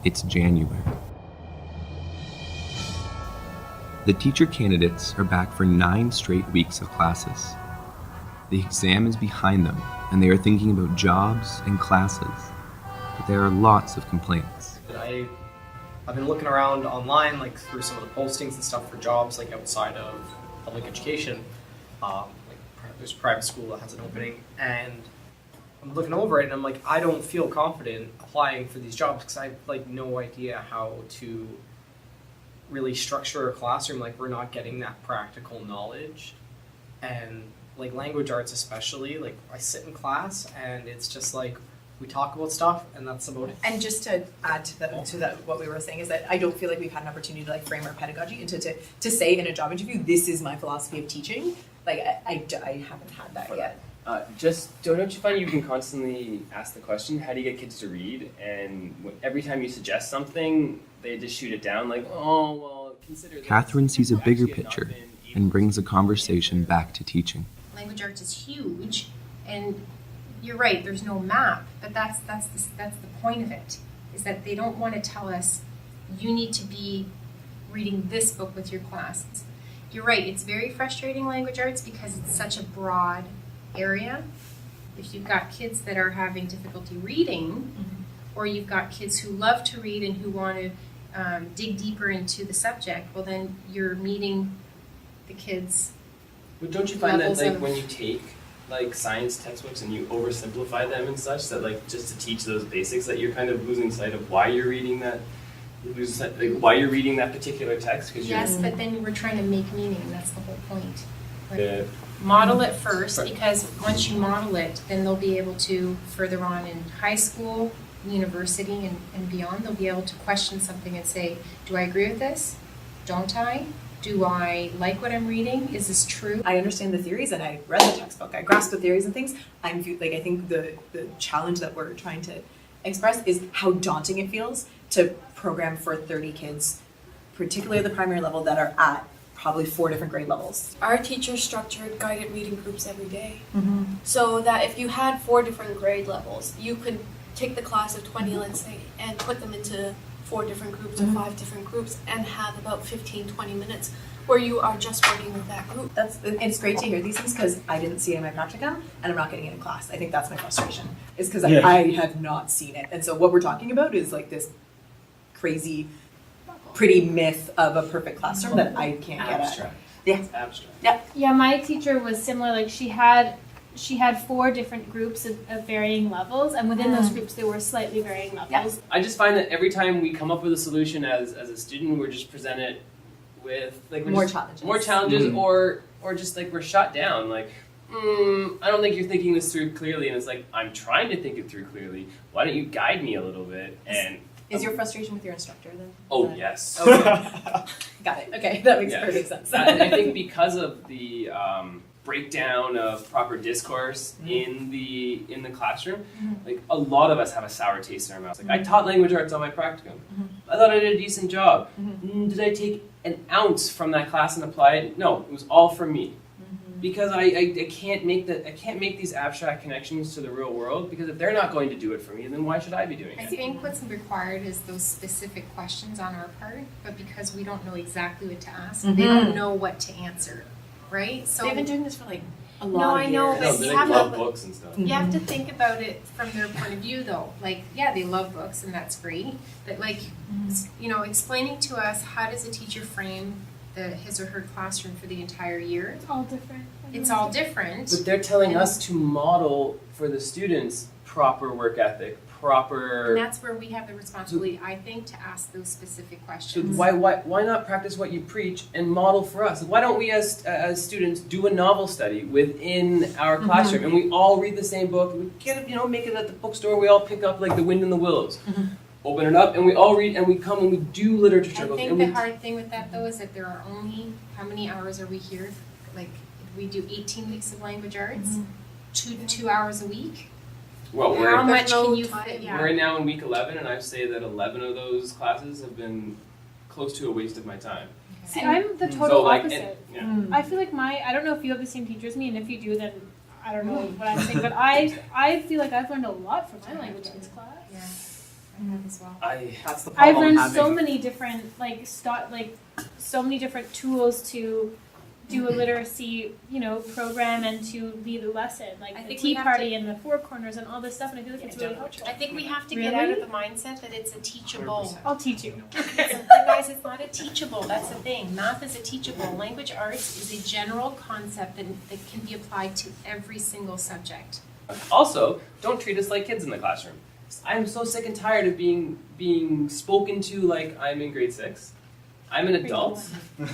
It's January. The teacher candidates are back for 9 straight weeks of classes. The exam is behind them, and they are thinking about jobs and classes. But there are lots of complaints. I've been looking around online, like through some of the postings and stuff for jobs, like outside of public education. There's a private school that has an opening, and I'm looking over it, and I'm like, I don't feel confident applying for these jobs because I have like no idea how to really structure a classroom. Like, we're not getting that practical knowledge, and like language arts especially. Like, I sit in class, and it's just like, we talk about stuff, and that's about it. And just to add to that, what we were saying is that I don't feel like we've had an opportunity to like frame our pedagogy and to say in a job interview, this is my philosophy of teaching. Like I haven't had that yet. Don't you find you can constantly ask the question, how do you get kids to read? And every time you suggest something, they just shoot it down like, oh, well, consider this. Catherine sees a bigger picture and brings the conversation back to teaching. Language arts is huge, and you're right, there's no map, but that's the point of it, is that they don't want to tell us, you need to be reading this book with your classes. You're right, it's very frustrating, language arts, because it's such a broad area. If you've got kids that are having difficulty reading, or you've got kids who love to read and who want to dig deeper into the subject, well then you're meeting the kids. But don't you find that like when you take like science textbooks and you oversimplify them and such, that like just to teach those basics, that you're kind of losing sight of why you're reading that, why you're reading that particular text? Yes, but then we're trying to make meaning, and that's the whole point. Right? Yeah. Model it first, because once you model it, then they'll be able to, further on in high school, university, and beyond, they'll be able to question something and say, do I agree with this? Don't I? Do I like what I'm reading? Is this true? I understand the theories, and I read the textbook. I grasp the theories and things. I think the challenge that we're trying to express is how daunting it feels to program for 30 kids, particularly at the primary level, that are at probably 4 different grade levels. Our teachers structured guided reading groups every day. So that if you had 4 different grade levels, you could take the class of 20, let's say, and put them into 4 different groups or 5 different groups and have about 15-20 minutes where you are just working with that group. It's great to hear these things because I didn't see it in my practicum and I'm not getting it in class. I think that's my frustration, is because I have not seen it. And so what we're talking about is like this crazy, pretty myth of a perfect classroom that I can't get at. Yeah. Abstract. Yeah. Yeah, my teacher was similar. Like she had 4 different groups of varying levels, and within those groups there were slightly varying levels. Yeah. I just find that every time we come up with a solution as a student, we're just presented with like more challenges, or just like we're shut down. Like, I don't think you're thinking this through clearly, and it's like, I'm trying to think it through clearly. Why don't you guide me a little bit? And is your frustration with your instructor then? Oh yes. Okay. Got it. Okay, that makes perfect sense. And I think because of the breakdown of proper discourse in the classroom, like a lot of us have a sour taste in our mouths. Like, I taught language arts on my practicum. I thought I did a decent job. Did I take an ounce from that class and apply it? No, it was all from me. Because I can't make these abstract connections to the real world, because if they're not going to do it for me, then why should I be doing it? I think what's required is those specific questions on our part, but because we don't know exactly what to ask, they don't know what to answer, right? So they've been doing this for like a lot of years. No, I know, but they love books and stuff. You have to think about it from their point of view, though. Like, yeah, they love books, and that's great. But like, explaining to us, how does a teacher frame his or her classroom for the entire year? It's all different. It's all different. But they're telling us to model for the students proper work ethic, proper. And that's where we have the responsibility, I think, to ask those specific So questions. why not practice what you preach and model for us? Why don't we as students do a novel study within our classroom, and we all read the same book? We get it, make it at the bookstore. We all pick up like The Wind in the Willows. Open it up, and we all read, and we come and we do literature. I think the hard thing with that, though, is that there are only, how many hours are we here? Like, we do 18 weeks of language arts, 2 hours a week. Well, how much can you fit? Yeah. We're now in week 11, and I say that 11 of those classes have been close to a waste of my time. See, I'm the total opposite. I feel like I don't know if you have the same teacher as me, and if you do, then I don't know what I'm saying, but I feel like I've learned a lot from my language arts class. Yeah. as well. That's the I've problem. learned so having- many different so many different tools to do a literacy, program and to lead a lesson, like I the think we tea have party to- and the four corners and all this stuff, and I feel like it's really helpful. I think we have to Really? get out of the mindset that it's a teachable. 100%. I'll teach you. Guys, it's not a teachable, that's the thing. Math is a teachable. Language arts is a general concept that can be applied to every single subject. Also, don't treat us like kids in the classroom. I'm so sick and tired of being spoken to like I'm in grade 6. I'm an adult,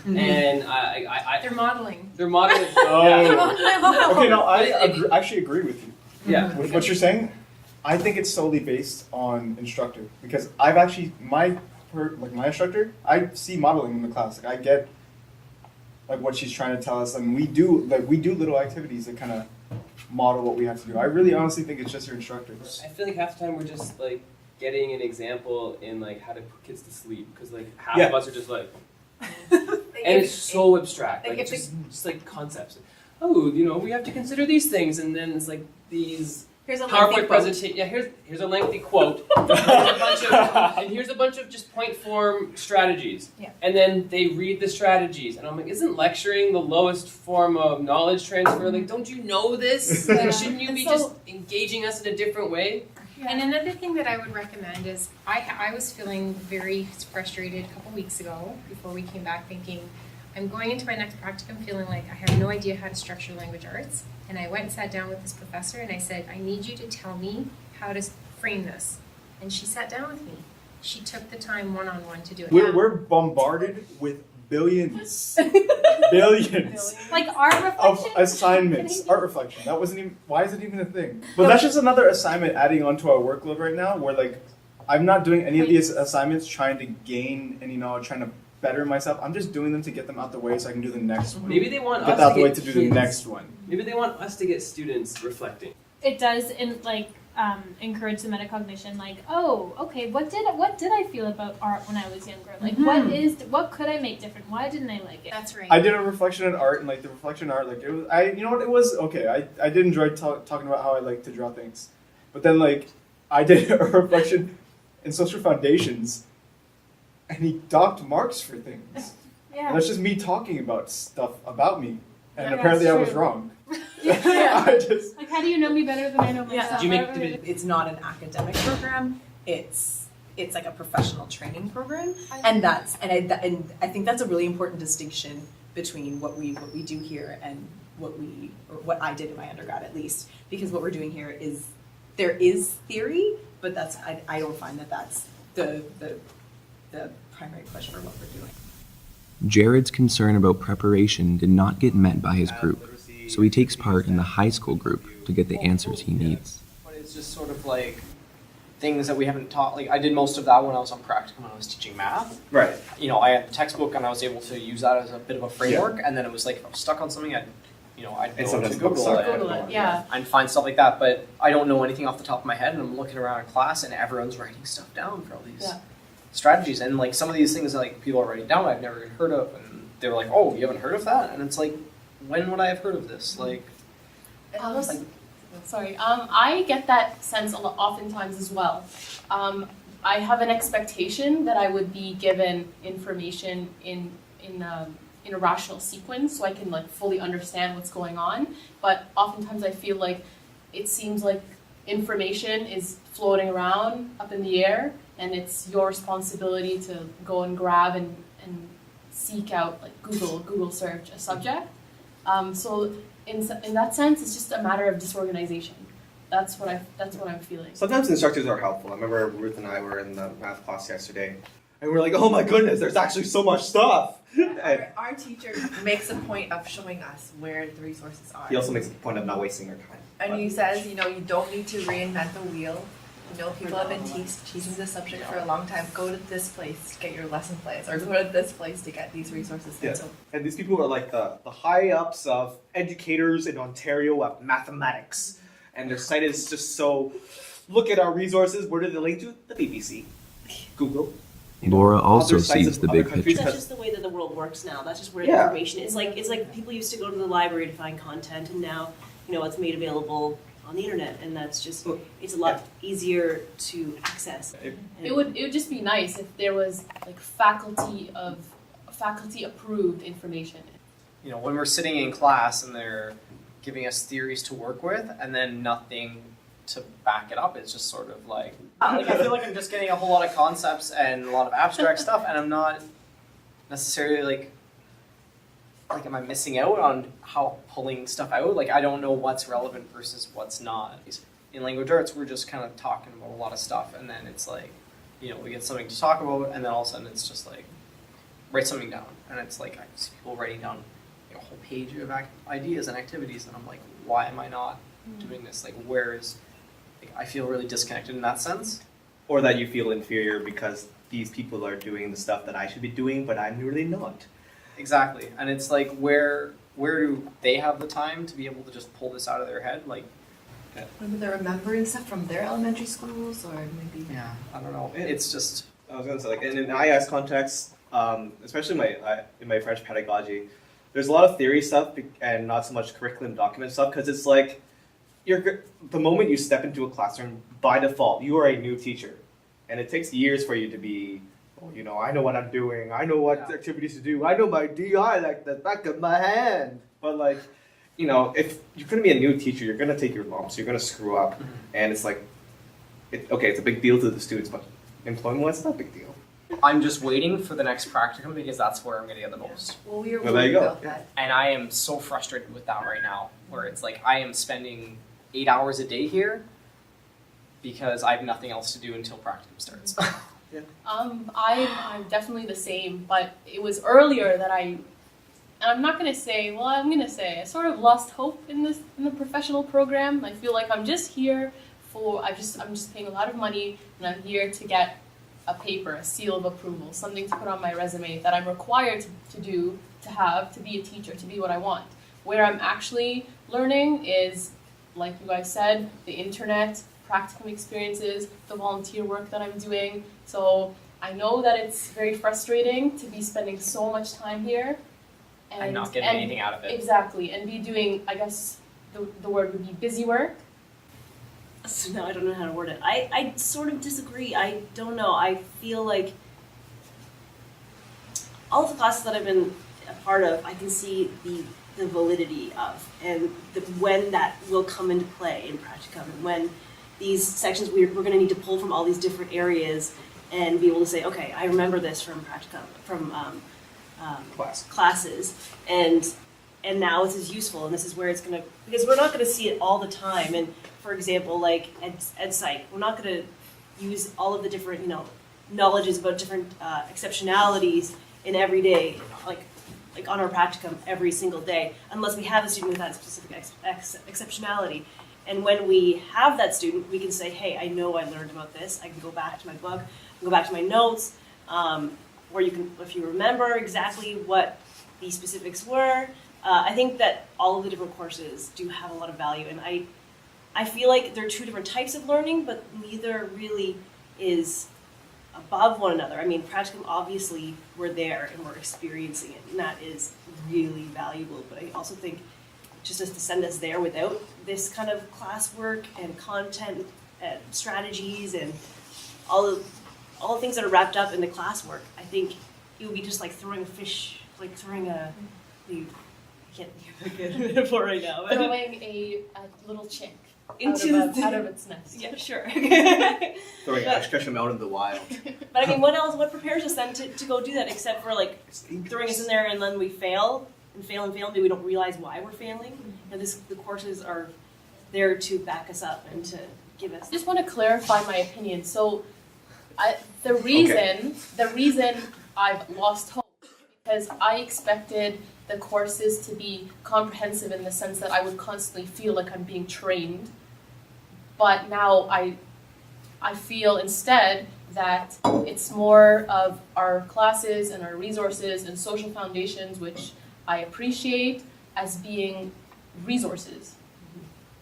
and They're modeling. they're modeling. Oh. Okay, no, I If- actually agree with you. Yeah. With what you're saying, I think it's solely based on instructor because I've actually my instructor, I see modeling in the class. Like I get like what she's trying to tell us, and we do little activities that kind of model what we have to do. I really honestly think it's just your instructor. I feel like half the time we're just like getting an example in like how to put kids to sleep because like half Yeah. of us are just like, and it's so abstract, like, like if just like concepts. Oh, we have to consider these things, and then it's like these Here's a PowerPoint presentation. Yeah, here's a lengthy quote. Here's a bunch of just point form strategies. Yeah. And then they read the strategies, and I'm like, isn't lecturing the lowest form of knowledge transfer? Like, don't you know this? Like, shouldn't you And be so- just engaging us in a different way? And another thing that I would recommend is I was feeling very frustrated a couple weeks ago before we came back thinking, I'm going into my next practicum feeling like I have no idea how to structure language arts. And I went and sat down with this professor and I said, I need you to tell me how to frame this. And she sat down with me. She took the time one-on-one to do it. We're bombarded with billions Like art of reflection. assignments. Art reflection. That wasn't even. Why is it even a thing? But that's just another assignment adding onto our workload right now. Where like, I'm not doing any of these assignments trying to gain any knowledge, trying to better myself. I'm just doing them to get them out the way so I can do the next one. Maybe they want Get us out to the way get to do the kids- next one. Maybe they want us to get students reflecting. It does encourage the metacognition. Like, oh, okay, what did I feel about art when I was younger? Like, what could I make different? Why didn't I like it? That's right. I did a reflection on art, and like the reflection art, like it was. It was okay. I did enjoy talking about how I like to draw things, but then like I did a reflection in social foundations, and he docked marks for things. Yeah. And that's just me talking about stuff about me, and Yeah, apparently I that's was true. wrong. Yeah. I just. Like, how do you know me better than I know Yeah. myself? Did you make- Or- did It's not an academic program. It's like a professional training program, and I think that's a really important distinction between what we do here and what I did in my undergrad at least, because what we're doing here is there is theory, but I don't find that that's the primary push for what we're doing. Jared's concern about preparation did not get met by his group, so he takes part in the high school group to get the answers he needs. But it's just sort of like things that we haven't taught. Like I did most of that when I was on practicum when I was teaching math. Right. I had the textbook and I was able to use that as a bit of a framework. And then it was like if I was stuck on something, I'd And go sometimes to Google books it. Google it, yeah. And find stuff like that. But I don't know anything off the top of my head, and I'm looking around in class and everyone's writing stuff down for all these strategies. And like some of these things that like people are writing down I've never even heard of, and they were like, "Oh, you haven't heard of that?" And it's like, when would I have heard of this? Like, I get that sense oftentimes as well. I have an expectation that I would be given information in a rational sequence so I can like fully understand what's going on. But oftentimes I feel like it seems like information is floating around up in the air, and it's your responsibility to go and grab and seek out, like Google search a subject. So in that sense, it's just a matter of disorganization. That's what I'm feeling. Sometimes instructors are helpful. I remember Ruth and I were in the math class yesterday, and we were like, "Oh my goodness, there's actually so much stuff." And Our teacher makes a point of showing us where the resources are. he also makes a point of not wasting our time. And he says, you don't need to reinvent the wheel. People have been teaching this subject for a long time. Go to this place to get your lesson plans, or go to this place to get these resources. Yeah. So And these people are like the high ups of educators in Ontario of mathematics. And their site is just so, look at our resources. Where do they link to? The BBC, Google. Laura also other sites sees of the other big countries. picture. That's just the way that the world works now. That's just where Yeah. information is. It's like people used to go to the library to find content, and now it's made available on the internet, and that's just, it's a lot easier to access. It would just be nice if there was like faculty approved information. You know, when we're sitting in class and they're giving us theories to work with and then nothing to back it up, it's just sort of like I feel like I'm just getting a whole lot of concepts and a lot of abstract stuff, and I'm not necessarily like am I missing out on how pulling stuff out? Like I don't know what's relevant versus what's not. In language arts, we're just kind of talking about a lot of stuff, and then it's like, you know, we get something to talk about, and then all of a sudden it's just like write something down, and it's like I see people writing down a whole page of ideas and activities, and I'm like, why am I not doing this? Like, where is? Like, I feel really disconnected in that sense. Or that you feel inferior because these people are doing the stuff that I should be doing, but I'm really not. Exactly, and it's like where do they have the time to be able to just pull this out of their head? Like, Maybe they're remembering stuff from their elementary schools, or maybe. yeah, I don't know. It's just. I was gonna say, like, in an IS context, especially in my French pedagogy, there's a lot of theory stuff and not so much curriculum document stuff, because it's like the moment you step into a classroom, by default, you are a new teacher, and it takes years for you to be. You know, I know what I'm doing. I know what activities to do. I know my DI like the back of my hand. But like, you know, if you're going to be a new teacher, you're going to take your lumps. You're going to screw up, and it's like, it's a big deal to the students, but employment-wise, it's not a big deal. I'm just waiting for the next practicum because that's where I'm going to get the most. Well, we're Well, there you go. about that. And I am so frustrated with that right now, where it's like I am spending 8 hours a day here because I have nothing else to do until practicum starts. I'm definitely the same, but it was earlier that and I'm not gonna say, well, I'm gonna say I sort of lost hope in the professional program. I feel like I'm just here I'm just paying a lot of money, and I'm here to get a paper, a seal of approval, something to put on my resume that I'm required to do, to be a teacher, to be what I want. Where I'm actually learning is, like you guys said, the internet, practicum experiences, the volunteer work that I'm doing. So I know that it's very frustrating to be spending so much time here and not getting anything out of it. Exactly, and be doing, I guess the word would be busy work. So now I don't know how to word it. I sort of disagree. I don't know. I feel like all of the classes that I've been a part of, I can see the validity of, and when that will come into play in practicum, and when these sections we're going to need to pull from all these different areas and be able to say, okay, I remember this from practicum, from classes, and now this is useful, and this is where it's going to, because we're not going to see it all the time. And for example, like ed psych, we're not going to use all of the different, you know, knowledges about different exceptionalities in every day, like on our practicum every single day, unless we have a student with that specific exceptionality. And when we have that student, we can say, hey, I know I learned about this. I can go back to my book, go back to my notes, where you can, if you remember exactly what the specifics were. I think that all of the different courses do have a lot of value, and I feel like there are two different types of learning, but neither really is above one another. I mean, practicum, obviously, we're there and we're experiencing it, and that is really valuable. But I also think just to send us there without this kind of classwork and content and strategies and all the things that are wrapped up in the classwork, I think it would be just like throwing a fish, like throwing I can't think of a good metaphor right now. But Throwing a little chick out of its nest. Yeah, sure. Throwing Ash Ketchum out in the wild. But I mean, what prepares us then to go do that, except for like throwing us in there and then we fail, maybe we don't realize why we're failing. You know, the courses are there to back us up and to give us. I just want to clarify my opinion. So, the reason I've lost hope is because I expected the courses to be comprehensive in the sense that I would constantly feel like I'm being trained. But now I feel instead that it's more of our classes and our resources and social foundations, which I appreciate as being resources.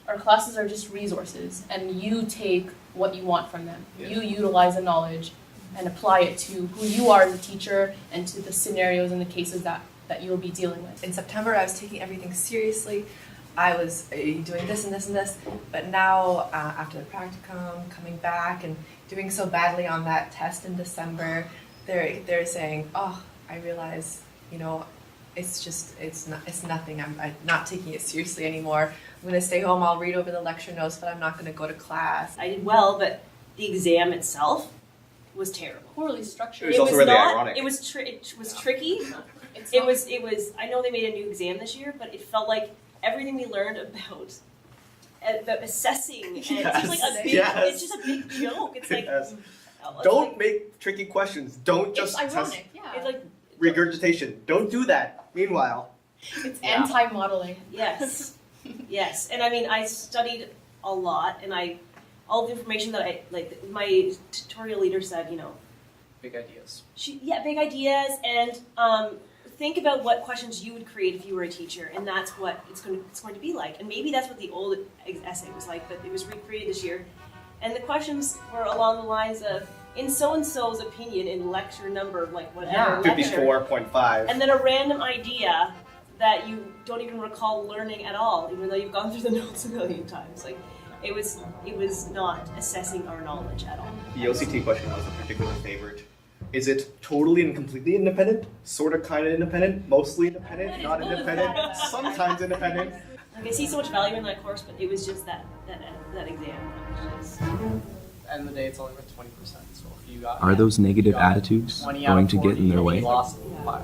Our classes are just resources, and you take what you want from them. Yeah. You utilize the knowledge and apply it to who you are as a teacher and to the scenarios and the cases that you'll be dealing with. In September, I was taking everything seriously. I was doing this and this and this, but now after the practicum, coming back and doing so badly on that test in December, they're saying, oh, I realize, you know, it's nothing. I'm not taking it seriously anymore. I'm gonna stay home. I'll read over the lecture notes, but I'm not gonna go to class. I did well, but the exam itself was terrible. Poorly structured. It was also really not, ironic. It was tricky. It's It was. I know they made a new exam this year, but it felt like everything we learned about assessing and it's just like a big. Yes. It's just a big joke. It's like Yes. it's Don't like, make tricky questions. Don't just It's test ironic, yeah. It's like regurgitation. Don't do that. Meanwhile, It's Yeah. anti-modeling. yes, yes, and I mean I studied a lot, and all the information that I like. My tutorial leader said, you know, Big ideas. big ideas, and think about what questions you would create if you were a teacher, and that's what it's going to be like. And maybe that's what the old essay was like, but it was recreated this year. And the questions were along the lines of, in so-and-so's opinion, in lecture number, like whatever lecture, 54.5. and then a random idea that you don't even recall learning at all, even though you've gone through the notes a million times. Like, it was not assessing our knowledge at all. The OCT question was a particular favorite. Is it totally and completely independent? Sort of, kind of independent? Mostly independent? Not independent? Sometimes independent? Like, I see so much value in that course, but it was just that exam. It was just, End of the day, it's only worth 20%. So if you got Are those negative you got attitudes 20 out going of to get in 40, their you way? lost 5.